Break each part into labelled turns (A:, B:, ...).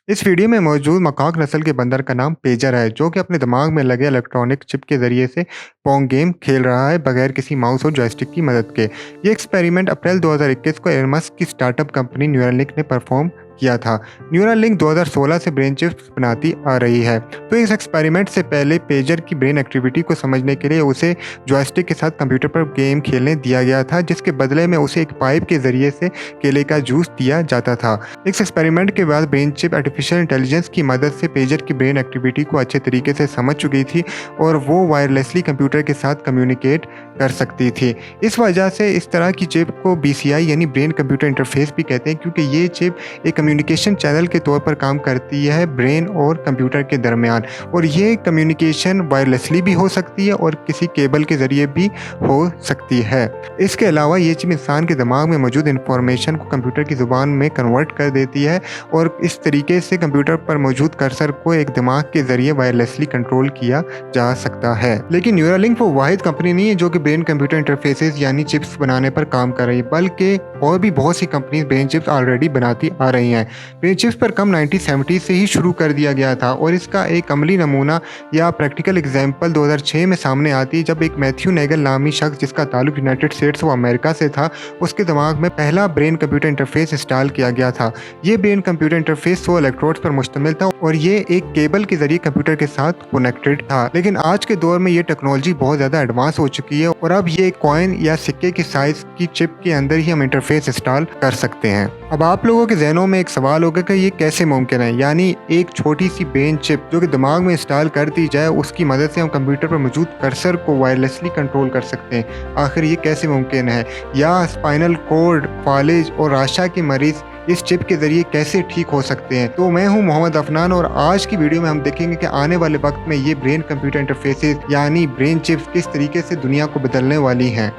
A: इस वीडियो में मौजूद मकाक नस्ल के बंदर का नाम पेजर है, जो कि अपने दिमाग में लगे इलेक्ट्रॉनिक चिप के जरिए से पोंग गेम खेल रहा है बगैर किसी माउस और जॉयस्टिक की मदद के। ये एक्सपेरिमेंट अप्रैल 2021 को एलन मस्क की स्टार्टअप कंपनी न्यूरालिंक ने परफॉर्म किया था। न्यूरालिंक 2016 से ब्रेन चिप्स बनाती आ रही है। तो इस एक्सपेरिमेंट से पहले पेजर की ब्रेन एक्टिविटी को समझने के लिए उसे जॉयस्टिक के साथ कंप्यूटर पर गेम खेलने दिया गया था, जिसके बदले में उसे एक पाइप के जरिए से केले का जूस दिया जाता था। इस एक्सपेरिमेंट के बाद ब्रेन चिप आर्टिफिशियल इंटेलिजेंस की मदद से पेजर की ब्रेन एक्टिविटी को अच्छे तरीके से समझ चुकी थी और वो वायरलेसली कंप्यूटर के साथ कम्युनिकेट कर सकती थी। इस वजह से इस तरह की चिप को BCI यानी ब्रेन कंप्यूटर इंटरफेस भी कहते हैं, क्योंकि ये चिप एक कम्युनिकेशन चैनल के तौर पर काम करती है ब्रेन और कंप्यूटर के दरमियान। और ये कम्युनिकेशन वायरलेसली भी हो सकती है और किसी केबल के जरिए भी हो सकती है। इसके अलावा ये चिप इंसान के दिमाग में मौजूद इंफॉर्मेशन को कंप्यूटर की ज़ुबान में कन्वर्ट कर देती है और इस तरीके से कंप्यूटर पर मौजूद कर्सर को एक दिमाग के जरिए वायरलेसली कंट्रोल किया जा सकता है। लेकिन न्यूरालिंक वो वाहिद कंपनी नहीं है जो कि ब्रेन कंप्यूटर इंटरफेसेस यानी चिप्स बनाने पर काम कर रही है, बल्कि और भी बहुत सी कंपनीज ब्रेन चिप्स ऑलरेडी बनाती आ रही हैं। ब्रेन चिप्स पर कम 1970 से ही शुरू कर दिया गया था और इसका एक अमली नमूना या प्रैक्टिकल एग्जाम्पल 2006 में सामने आती है, जब एक मैथ्यू नेगल नामी शख्स जिसका ताल्लुक यूनाइटेड स्टेट्स व अमेरिका से था, उसके दिमाग में पहला ब्रेन कंप्यूटर इंटरफेस इंस्टॉल किया गया था। ये ब्रेन कंप्यूटर इंटरफेस 100 इलेक्ट्रोड्स पर मुश्तमिल था और ये एक केबल के जरिए कंप्यूटर के साथ कनेक्टेड था। लेकिन आज के दौर में ये टेक्नोलॉजी बहुत ज़्यादा एडवांस हो चुकी है और अब ये कॉइन या सिक्के की साइज की चिप के अंदर ही हम इंटरफेस इंस्टॉल कर सकते हैं। अब आप लोगों के जहनों में एक सवाल होगा कि ये कैसे मुमकिन है, यानी एक छोटी सी ब्रेन चिप जो कि दिमाग में इंस्टॉल कर दी जाए, उसकी मदद से हम कंप्यूटर पर मौजूद कर्सर को वायरलेसली कंट्रोल कर सकते हैं। आखिर ये कैसे मुमकिन है? या स्पाइनल कॉर्ड, फालिज और आशा के मरीज इस चिप के जरिए कैसे ठीक हो सकते हैं? तो मैं हूं मोहम्मद अफनान और आज की वीडियो में हम देखेंगे कि आने वाले वक्त में ये ब्रेन कंप्यूटर इंटरफेसेस यानी ब्रेन चिप्स किस तरीके से दुनिया को बदलने वाली हैं।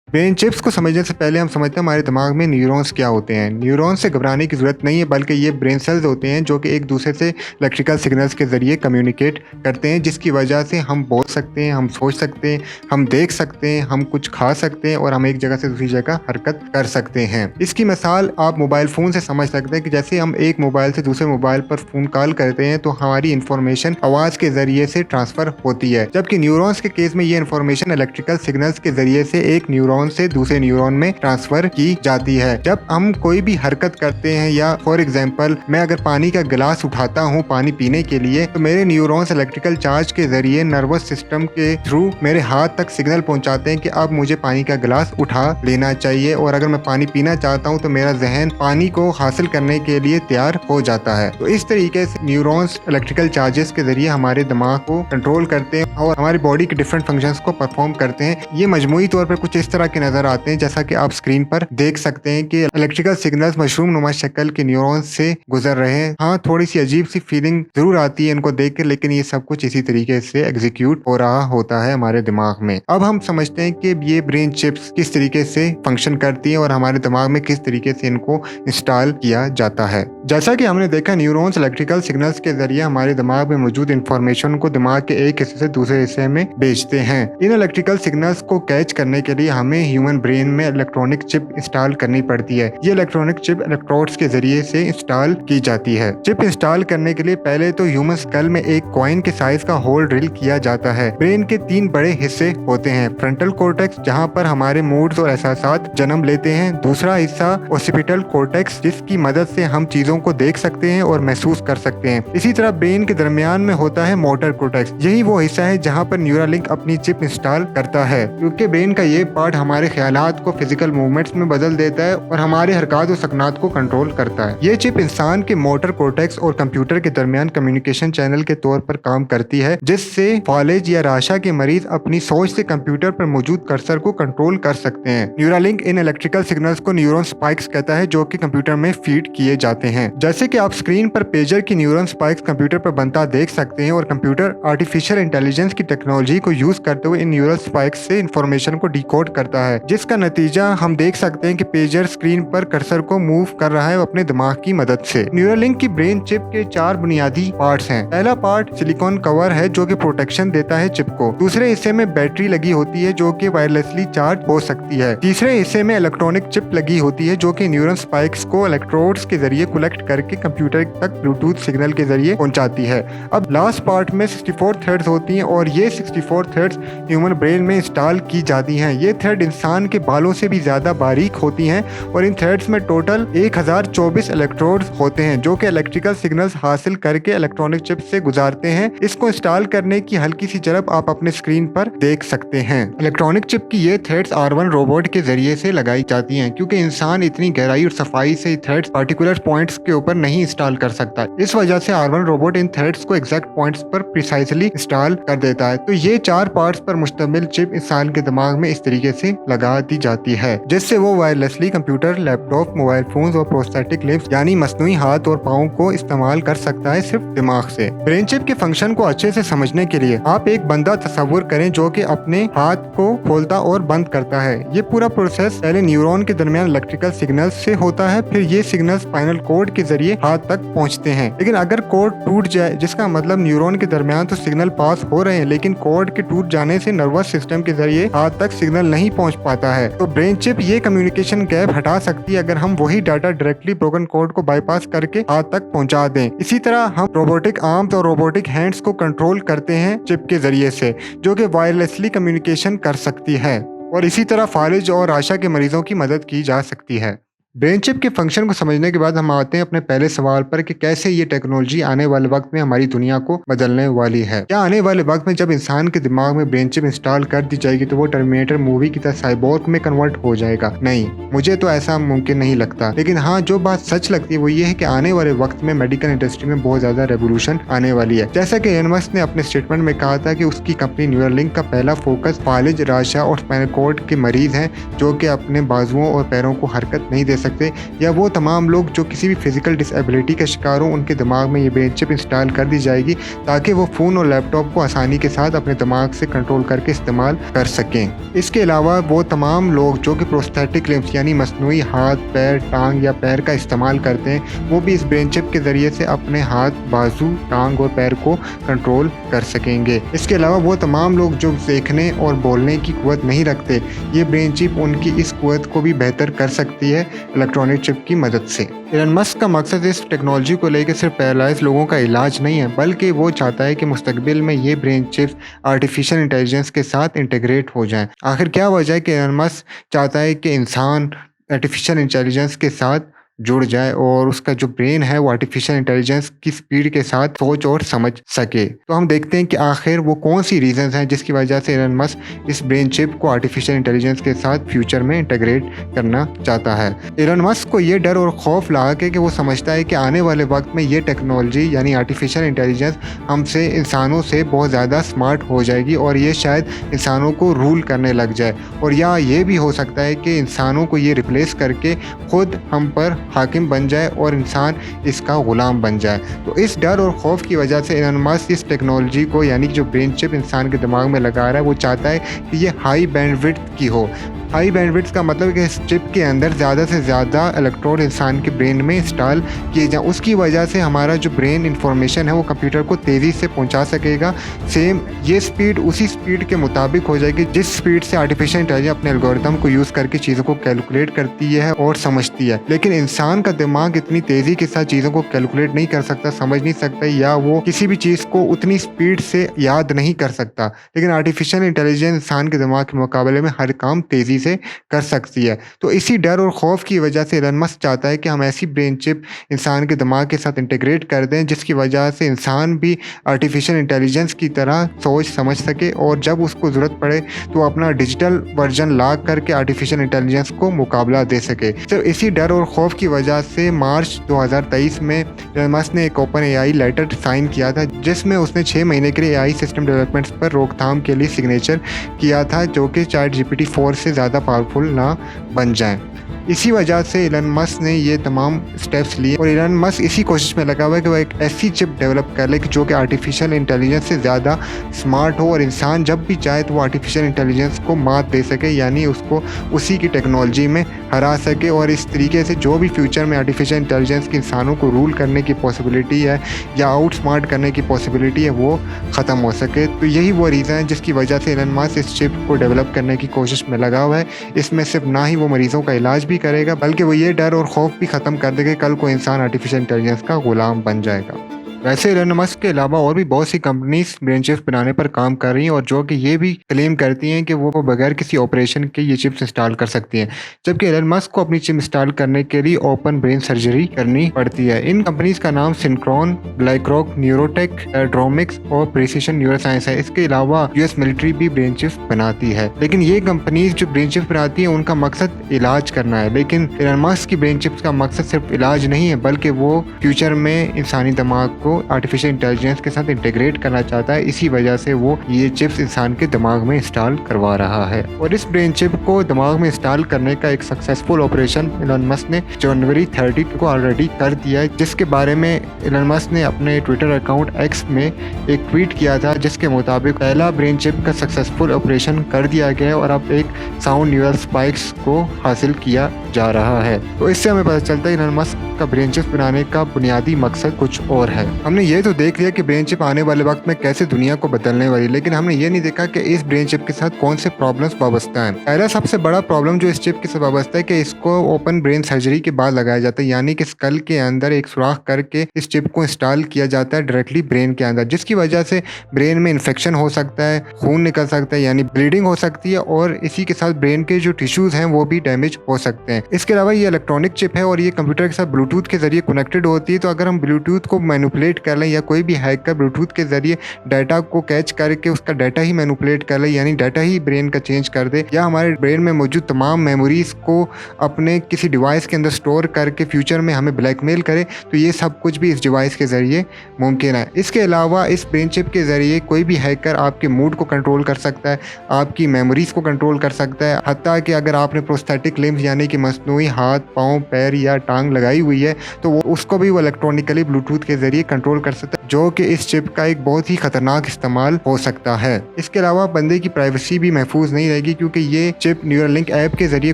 A: ब्रेन चिप्स को समझने से पहले हम समझते हैं हमारे दिमाग में न्यूरॉन्स क्या होते हैं। न्यूरॉन्स से घबराने की ज़रूरत नहीं है, बल्कि ये ब्रेन सेल्स होते हैं जो कि एक दूसरे से इलेक्ट्रिकल सिग्नल्स के ज़रिए कम्युनिकेट करते हैं, जिसकी वजह से हम बोल सकते हैं, हम सोच सकते हैं, हम देख सकते हैं, हम कुछ खा सकते हैं और हम एक जगह से दूसरी जगह हरकत कर सकते हैं। इसकी मिसाल आप मोबाइल फ़ोन से समझ सकते हैं कि जैसे हम एक मोबाइल से दूसरे मोबाइल पर फ़ोन कॉल करते हैं तो हमारी इंफॉर्मेशन आवाज़ के ज़रिए से ट्रांसफ़र होती है, जबकि न्यूरॉन्स के केस में ये इंफॉर्मेशन इलेक्ट्रिकल सिग्नल्स के ज़रिए से एक न्यूरॉन से दूसरे न्यूरॉन में ट्रांसफर की जाती है। जब हम कोई भी हरकत करते हैं या फॉर एग्जांपल मैं अगर पानी का गिलास उठाता हूँ पानी पीने के लिए, तो मेरे न्यूरॉन्स इलेक्ट्रिकल चार्ज के जरिए नर्वस सिस्टम के थ्रू मेरे हाथ तक सिग्नल पहुंचाते हैं कि अब मुझे पानी का गिलास उठा लेना चाहिए, और अगर मैं पानी पीना चाहता हूँ तो मेरा जहन पानी को हासिल करने के लिए तैयार हो जाता है। तो इस तरीके से न्यूरॉन्स इलेक्ट्रिकल चार्जेस के जरिए हमारे दिमाग को कंट्रोल करते हैं और हमारी बॉडी के डिफरेंट फंक्शंस को परफॉर्म करते हैं। ये मजमूई तौर पर कुछ इस तरह के नजर आते हैं जैसा कि आप स्क्रीन पर देख सकते हैं कि इलेक्ट्रिकल सिग्नल्स मशरूम नुमा शक्ल के न्यूरॉन्स से गुजर रहे हैं। हाँ, थोड़ी सी अजीब सी फीलिंग जरूर आती है इनको देख कर, लेकिन ये सब कुछ इसी तरीके से एग्जीक्यूट हो रहा होता है हमारे दिमाग में। अब हम समझते हैं कि ये ब्रेन चिप्स किस तरीके से फंक्शन करती है और हमारे दिमाग में किस तरीके से इनको इंस्टॉल किया जाता है। जैसा कि हमने देखा, न्यूरॉन्स इलेक्ट्रिकल सिग्नल्स के जरिए हमारे दिमाग में मौजूद इंफॉर्मेशन को दिमाग के एक हिस्से से दूसरे हिस्से में भेजते हैं। इन इलेक्ट्रिकल सिग्नल्स को कैच करने के लिए हमें ह्यूमन ब्रेन में इलेक्ट्रॉनिक चिप इंस्टॉल करनी पड़ती है। ये इलेक्ट्रॉनिक चिप इलेक्ट्रोड्स के जरिए से इंस्टॉल की जाती है। चिप इंस्टॉल करने के लिए पहले तो ह्यूमन स्कल में एक कॉइन के साइज का होल ड्रिल किया जाता है। ब्रेन के 3 बड़े हिस्से होते हैं। फ्रंटल कॉर्टेक्स, जहां पर हमारे मूड्स और एहसासात जन्म लेते हैं। दूसरा हिस्सा ओसिपिटल कॉर्टेक्स, जिसकी मदद से हम चीजों को देख सकते हैं और महसूस कर सकते हैं। इसी तरह ब्रेन के दरमियान में होता है मोटर कॉर्टेक्स। यही वो हिस्सा है जहां पर न्यूरालिंक अपनी चिप इंस्टॉल करता है, क्योंकि ब्रेन का ये पार्ट हमारे ख्यालात को फिजिकल मूवमेंट्स में बदल देता है और हमारे हरकत और सकनात को कंट्रोल करता है। ये चिप इंसान के मोटर कॉर्टेक्स और कंप्यूटर के दरमियान कम्युनिकेशन चैनल के तौर पर काम करती है, जिससे फालिज या राशा के मरीज अपनी सोच से कंप्यूटर पर मौजूद कर्सर को कंट्रोल कर सकते हैं। न्यूरालिंक इन इलेक्ट्रिकल सिग्नल्स को न्यूरॉन स्पाइक्स कहता है, जो कि कंप्यूटर में फीड किए जाते हैं। जैसे कि आप स्क्रीन पर पेजर की न्यूरॉन स्पाइक्स कंप्यूटर पर बनता देख सकते हैं और कंप्यूटर आर्टिफिशियल इंटेलिजेंस की टेक्नोलॉजी को यूज करते हुए इन न्यूरल स्पाइक्स से इंफॉर्मेशन को डिकोड करता होता है, जिसका नतीजा हम देख सकते हैं कि पेजर स्क्रीन पर कर्सर को मूव कर रहा है अपने दिमाग की मदद से। न्यूरालिंक की ब्रेन चिप के 4 बुनियादी पार्ट्स हैं। पहला पार्ट सिलिकॉन कवर है जो कि प्रोटेक्शन देता है चिप को। दूसरे हिस्से में बैटरी लगी होती है जो कि वायरलेसली चार्ज हो सकती है। तीसरे हिस्से में इलेक्ट्रॉनिक चिप लगी होती है जो कि न्यूरॉन स्पाइक्स को इलेक्ट्रोड्स के जरिए कलेक्ट करके कंप्यूटर तक ब्लूटूथ सिग्नल के जरिए पहुंचाती है। अब लास्ट पार्ट में 64 थ्रेड्स होती हैं और ये 64 थ्रेड्स ह्यूमन ब्रेन में इंस्टॉल की जाती हैं। ये थ्रेड इंसान के बालों से भी ज्यादा बारीक होती हैं और इन थ्रेड्स में टोटल 1024 इलेक्ट्रोड्स होते हैं जो कि इलेक्ट्रिकल सिग्नल्स हासिल करके इलेक्ट्रॉनिक चिप से गुजारते हैं। इसको इंस्टॉल करने की हल्की सी झलक आप अपने स्क्रीन पर देख सकते हैं। इलेक्ट्रॉनिक चिप की ये थ्रेड्स R1 रोबोट के जरिए से लगाई जाती हैं क्योंकि इंसान इतनी गहराई और सफाई से थ्रेड्स पर्टिकुलर पॉइंट्स के ऊपर नहीं इंस्टॉल कर सकता। इस वजह से R1 रोबोट इन थ्रेड्स को एग्जैक्ट पॉइंट्स पर प्रिसाइसली इंस्टॉल कर देता है। तो ये 4 पार्ट्स पर मुश्तमिल चिप इंसान के दिमाग में इस तरीके से लगा दी जाती है जिससे वो wirelessly computer, laptop, mobile phones और प्रोस्थेटिक लिम्स यानी मसनूई हाथ और पाँव को इस्तेमाल कर सकता है सिर्फ दिमाग से। ब्रेन चिप के फंक्शन को अच्छे से समझने के लिए आप एक बंदा तस्वुर करें जो कि अपने हाथ को खोलता और बंद करता है। ये पूरा प्रोसेस पहले न्यूरॉन के दरमियान इलेक्ट्रिकल सिग्नल से होता है, फिर ये सिग्नल स्पाइनल कोड के जरिए हाथ तक पहुंचते हैं। लेकिन अगर कोड टूट जाए, जिसका मतलब न्यूरॉन के दरमियान तो सिग्नल पास हो रहे हैं लेकिन कोड के टूट जाने से नर्वस सिस्टम के जरिए हाथ तक सिग्नल नहीं पहुंच पाता है, तो ब्रेन चिप ये कम्युनिकेशन गैप हटा सकती है अगर हम वही डाटा डायरेक्टली ब्रोकन कोड को बाईपास करके हाथ तक पहुंचा दें। इसी तरह हम रोबोटिक आर्म्स और रोबोटिक हैंड्स को कंट्रोल करते हैं चिप के जरिए से जो कि वायरलेसली कम्युनिकेशन कर सकती है और इसी तरह फालिज और आशा के मरीजों की मदद की जा सकती है। ब्रेन चिप के फंक्शन को समझने के बाद हम आते हैं अपने पहले सवाल पर कि कैसे ये टेक्नोलॉजी आने वाले वक्त में हमारी दुनिया को बदलने वाली है। क्या आने वाले वक्त में जब इंसान के दिमाग में ब्रेन चिप इंस्टॉल कर दी जाएगी तो वो टर्मिनेटर मूवी की तरह साइबोर्ग में कन्वर्ट हो जाएगा? नहीं, मुझे तो ऐसा मुमकिन नहीं लगता। लेकिन हाँ, जो बात सच लगती है वो ये है कि आने वाले वक्त में मेडिकल इंडस्ट्री में बहुत ज्यादा रेवोल्यूशन आने वाली है। जैसा कि एलन मस्क ने अपने स्टेटमेंट में कहा था कि उसकी कंपनी न्यूरालिंक का पहला फोकस फालिज, राशा और स्पाइनल कॉर्ड के मरीज हैं जो कि अपने बाजुओं और पैरों को हरकत नहीं दे सकते, या वो तमाम लोग जो किसी भी फिजिकल डिसेबिलिटी का शिकार हो उनके दिमाग में ये ब्रेन चिप इंस्टॉल कर दी जाएगी ताकि वो फ़ोन और लैपटॉप को आसानी के साथ अपने दिमाग से कंट्रोल करके इस्तेमाल कर सकें। इसके अलावा वो तमाम लोग जो कि प्रोस्थेटिक लिम्स यानी मसनूई हाथ, पैर, टांग या पैर का इस्तेमाल करते हैं वो भी इस ब्रेन चिप के ज़रिए से अपने हाथ, बाजू, टांग और पैर को कंट्रोल कर सकेंगे। इसके अलावा वो तमाम लोग जो देखने और बोलने की कुव्वत नहीं रखते, ये ब्रेन चिप उनकी इस कुव्वत को भी बेहतर कर सकती है इलेक्ट्रॉनिक चिप की मदद से। एलन मस्क का मकसद इस टेक्नोलॉजी को लेकर सिर्फ पैरालाइज लोगों का इलाज नहीं है, बल्कि वो चाहता है कि मुस्तकबिल में ये ब्रेन चिप्स आर्टिफिशियल इंटेलिजेंस के साथ इंटीग्रेट हो जाएं। आखिर क्या वजह है कि एलन मस्क चाहता है कि इंसान आर्टिफिशियल इंटेलिजेंस के साथ जुड़ जाए और उसका जो ब्रेन है वो आर्टिफिशियल इंटेलिजेंस की स्पीड के साथ सोच और समझ सके? तो हम देखते हैं कि आखिर वो कौन सी रीजंस हैं जिसकी वजह से एलन मस्क इस ब्रेन चिप को आर्टिफिशियल इंटेलिजेंस के साथ फ्यूचर में इंटीग्रेट करना चाहता है। एलन मस्क को ये डर और खौफ लाक है कि वो समझता है कि आने वाले वक्त में ये टेक्नोलॉजी यानी आर्टिफिशियल इंटेलिजेंस हमसे, इंसानों से बहुत ज़्यादा स्मार्ट हो जाएगी और ये शायद इंसानों को रूल करने लग जाए, और या ये भी हो सकता है कि इंसानों को ये रिप्लेस करके खुद हम पर हाकिम बन जाए और इंसान इसका गुलाम बन जाए। तो इस डर और खौफ की वजह से एलन मस्क इस टेक्नोलॉजी को यानी जो ब्रेन चिप इंसान के दिमाग में लगा रहा है वो चाहता है कि ये हाई बैंडविड्थ की हो। हाई बैंडविड्थ का मतलब कि इस चिप के अंदर ज़्यादा से ज़्यादा इलेक्ट्रोड इंसान के ब्रेन में इंस्टॉल किए जाएं। उसकी वजह से हमारा जो ब्रेन इंफॉर्मेशन है वो कंप्यूटर को तेज़ी से पहुंचा सकेगा। सेम ये स्पीड उसी स्पीड के मुताबिक हो जाएगी जिस स्पीड से आर्टिफिशियल इंटेलिजेंस अपने एल्गोरिथम को यूज़ करके चीज़ों को कैलकुलेट करती है और समझती है। लेकिन इंसान का दिमाग इतनी तेज़ी के साथ चीज़ों को कैलकुलेट नहीं कर सकता, समझ नहीं सकता, या वो किसी भी चीज़ को उतनी स्पीड से याद नहीं कर सकता। लेकिन आर्टिफिशियल इंटेलिजेंस इंसान के दिमाग के मुकाबले में हर काम तेज़ी से कर सकती है। तो इसी डर और खौफ की वजह से एलन मस्क चाहता है कि हम ऐसी ब्रेन चिप इंसान के दिमाग के साथ इंटीग्रेट कर दें जिसकी वजह से इंसान भी आर्टिफिशियल इंटेलिजेंस की तरह सोच समझ सके और जब उसको ज़रूरत पड़े तो अपना डिजिटल वर्जन ला करके आर्टिफिशियल इंटेलिजेंस को मुकाबला दे सके। तो इसी डर और खौफ की वजह से मार्च 2023 में एलन मस्क ने एक ओपन एआई लेटर साइन किया था जिसमें उसने 6 महीने के लिए एआई सिस्टम डेवलपमेंट्स पर रोकथाम के लिए सिग्नेचर किया था जो कि ChatGPT 4 से ज़्यादा पावरफुल ना बन जाए। इसी वजह से एलन मस्क ने ये तमाम स्टेप्स लिए और एलन मस्क इसी कोशिश में लगा हुआ है कि वो एक ऐसी चिप डेवलप कर ले जो कि आर्टिफिशियल इंटेलिजेंस से ज़्यादा स्मार्ट हो और इंसान जब भी चाहे तो वो आर्टिफिशियल इंटेलिजेंस को मात दे सके, यानी उसको उसी की टेक्नोलॉजी में हरा सके। और इस तरीके से जो भी फ्यूचर में आर्टिफिशियल इंटेलिजेंस की इंसानों को रूल करने की पॉसिबिलिटी है या आउट स्मार्ट करने की पॉसिबिलिटी है वो ख़त्म हो सके। तो यही वो रीज़न है जिसकी वजह से एलन मस्क इस चिप को डेवलप करने की कोशिश में लगा हुआ है। इसमें सिर्फ ना ही वो मरीज़ों का इलाज भी करेगा बल्कि वो ये डर और खौफ भी ख़त्म कर देगा कल को इंसान आर्टिफिशियल इंटेलिजेंस का गुलाम बन जाएगा। वैसे एलन मस्क के अलावा और भी बहुत सी कंपनीज ब्रेन चिप्स बनाने पर काम कर रही हैं और जो कि ये भी क्लेम करती हैं कि वो बगैर किसी ऑपरेशन के ये चिप्स इंस्टॉल कर सकती हैं, जबकि एलन मस्क को अपनी चिप इंस्टॉल करने के लिए ओपन ब्रेन सर्जरी करनी पड़ती है। इन कंपनीज का नाम सिंक्रोन, ब्लैकरॉक, न्यूरोटेक, एड्रोमिक्स और प्रिसिशन न्यूरोसाइंस है। इसके अलावा यूएस मिलिट्री भी ब्रेन चिप्स बनाती है। लेकिन ये कंपनीज जो ब्रेन चिप्स बनाती है उनका मकसद इलाज करना है, लेकिन एलन मस्क की ब्रेन चिप्स का मकसद सिर्फ इलाज नहीं है बल्कि वो फ्यूचर में इंसानी दिमाग को आर्टिफिशियल इंटेलिजेंस के साथ इंटीग्रेट करना चाहता है। इसी वजह से वो ये चिप्स इंसान के दिमाग में इंस्टॉल करवा रहा है और इस ब्रेन चिप को दिमाग में इंस्टॉल करने का एक सक्सेसफुल ऑपरेशन एलन मस्क ने जनवरी 30 को ऑलरेडी कर दिया है, जिसके बारे में एलन मस्क ने अपने ट्विटर अकाउंट एक्स में एक ट्वीट किया था, जिसके मुताबिक पहला ब्रेन चिप का सक्सेसफुल ऑपरेशन कर दिया गया है और अब एक साउंड न्यूरल स्पाइक्स को हासिल किया जा रहा है। तो इससे हमें पता चलता है एलन मस्क का ब्रेन चिप बनाने का बुनियादी मकसद कुछ और है। हमने ये तो देख लिया कि ब्रेन चिप आने वाले वक्त में कैसे दुनिया को बदलने वाली, लेकिन हमने ये नहीं देखा कि इस ब्रेन चिप के साथ कौन से प्रॉब्लम्स वाबस्ता हैं। पहला सबसे बड़ा प्रॉब्लम जो इस चिप के साथ वाबस्ता है कि इसको ओपन ब्रेन सर्जरी के बाद लगाया जाता है, यानी कि स्कल के अंदर एक सुराख करके इस चिप को इंस्टॉल किया जाता है डायरेक्टली ब्रेन के अंदर, जिसकी वजह से ब्रेन में इन्फेक्शन हो सकता है, खून निकल सकता है यानी ब्लीडिंग हो सकती है और इसी के साथ ब्रेन के जो टिश्यूज हैं वो भी डैमेज हो सकते हैं। इसके अलावा ये इलेक्ट्रॉनिक चिप है और ये कंप्यूटर के साथ ब्लूटूथ के जरिए कनेक्टेड होती है। तो अगर हम ब्लूटूथ को मैनिपुलेट कर लें या कोई भी हैकर ब्लूटूथ के जरिए डाटा को कैच करके उसका डाटा ही मैनिपुलेट कर ले, यानी डाटा ही ब्रेन का चेंज कर दे, या हमारे ब्रेन में मौजूद तमाम मेमोरीज को अपने किसी डिवाइस के अंदर स्टोर करके फ्यूचर में हमें ब्लैकमेल करे, तो ये सब कुछ भी इस डिवाइस के जरिए मुमकिन है। इसके अलावा इस ब्रेन चिप के जरिए कोई भी हैकर आपके मूड को कंट्रोल कर सकता है, आपकी मेमोरीज को कंट्रोल कर सकता है, हत्ता कि अगर आपने प्रोस्थेटिक लिम्स यानी कि मसनूई हाथ, पाँव, पैर या टांग लगाई हुई है तो वो उसको भी वो इलेक्ट्रॉनिकली ब्लूटूथ के जरिए कंट्रोल कर सकता है, जो कि इस चिप का एक बहुत ही खतरनाक इस्तेमाल हो सकता है। इसके अलावा बंदे की प्राइवेसी भी महफूज नहीं रहेगी, क्योंकि ये चिप न्यूरलिंक ऐप के जरिए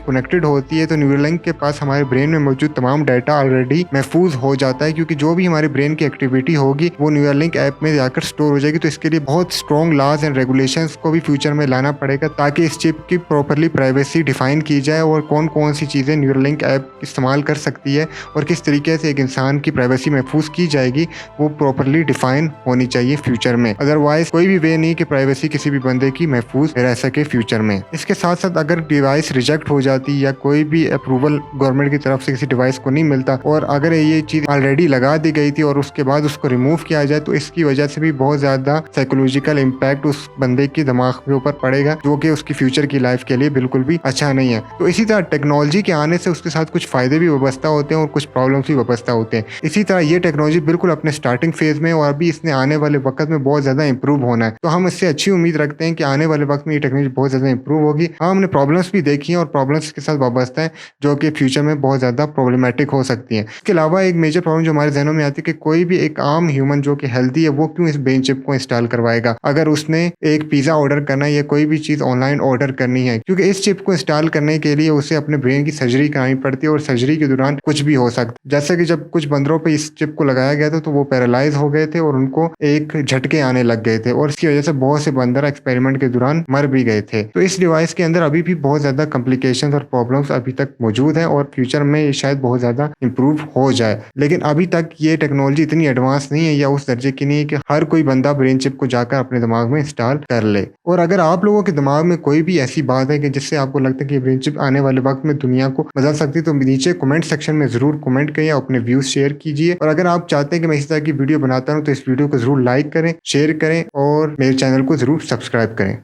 A: कनेक्टेड होती है। तो न्यूरलिंक के पास हमारे ब्रेन में मौजूद तमाम डाटा ऑलरेडी महफूज हो जाता है, क्योंकि जो भी हमारे ब्रेन की एक्टिविटी होगी वो न्यूरलिंक ऐप में जाकर स्टोर हो जाएगी। तो इसके लिए बहुत स्ट्रॉन्ग लॉज एंड रेगुलेशंस को भी फ्यूचर में लाना पड़ेगा, ताकि इस चिप की प्रॉपरली प्राइवेसी डिफाइन की जाए और कौन कौन सी चीज़ें न्यूरलिंक ऐप इस्तेमाल कर सकती है और किस तरीके से एक इंसान की प्राइवेसी महफूज की जाएगी, वो प्रॉपरली डिफाइन होनी चाहिए फ्यूचर में। अदरवाइज कोई भी वे नहीं कि प्राइवेसी किसी भी बंदे की महफूज रह सके फ्यूचर में। इसके साथ साथ अगर डिवाइस रिजेक्ट हो जाती या कोई भी अप्रूवल गवर्नमेंट की तरफ से किसी डिवाइस को नहीं मिलता और अगर ये चीज़ ऑलरेडी लगा दी गई थी और उसके बाद उसको रिमूव किया जाए, तो इसकी वजह से भी बहुत ज़्यादा साइकोलॉजिकल इम्पैक्ट उस बंदे की दिमाग के ऊपर पड़ेगा, जो कि उसकी फ्यूचर की लाइफ के लिए बिल्कुल भी अच्छा नहीं है। तो इसी तरह टेक्नोलॉजी के आने से उसके साथ कुछ फ़ायदे भी वाबस्ता होते हैं और कुछ प्रॉब्लम्स भी वाबस्ता होते हैं। इसी तरह ये टेक्नोलॉजी बिल्कुल अपने स्टार्टिंग फेज में और अभी इसने आने वाले वक्त में बहुत ज़्यादा इंप्रूव होना है। तो हम इससे अच्छी उम्मीद रखते हैं कि आने वाले वक्त में ये टेक्नोलॉजी बहुत ज़्यादा इंप्रूव होगी। हाँ, हमने प्रॉब्लम्स भी देखी हैं और प्रॉब्लम्स के साथ वाबस्ता है जो कि फ्यूचर में बहुत ज़्यादा प्रॉब्लमेटिक हो सकती हैं। इसके अलावा एक मेजर प्रॉब्लम जो हमारे जहनों में आती है कि कोई भी एक आम ह्यूमन जो कि हेल्दी है वो क्यों इस ब्रेन चिप को इंस्टॉल करवाएगा अगर उसने एक पिज़्ज़ा ऑर्डर करना है या कोई भी चीज़ ऑनलाइन ऑर्डर करनी है, क्योंकि इस चिप को इंस्टॉल करने के लिए उसे अपने ब्रेन की सर्जरी करानी पड़ती है और सर्जरी के दौरान कुछ भी हो सकता है। जैसे कि जब कुछ बंदरों पे इस चिप को लगाया गया था तो वो पैरालाइज हो गए थे और उनको एक झटके आने लग गए थे और इसकी वजह से बहुत से बंदर एक्सपेरिमेंट के दौरान मर भी गए थे। तो इस डिवाइस के अंदर अभी भी बहुत ज़्यादा कॉम्प्लिकेशंस और प्रॉब्लम्स अभी तक मौजूद हैं और फ्यूचर में ये शायद बहुत ज़्यादा इंप्रूव हो जाए, लेकिन अभी तक ये टेक्नोलॉजी इतनी एडवांस नहीं है या उस दर्जे की नहीं है कि हर कोई बंदा ब्रेन चिप को जाकर अपने दिमाग में इंस्टॉल कर ले। और अगर आप लोगों के दिमाग में कोई भी ऐसी बात है कि जिससे आपको लगता है कि ब्रेन चिप आने वाले वक्त में दुनिया को बदल सकती है, तो नीचे कमेंट सेक्शन में ज़रूर कमेंट करिए, अपने व्यूज़ शेयर कीजिए। और अगर आप चाहते हैं कि मैं इस तरह की वीडियो बनाता हूँ तो इस वीडियो को ज़रूर लाइक करें, शेयर करें और मेरे चैनल को ज़रूर सब्सक्राइब करें।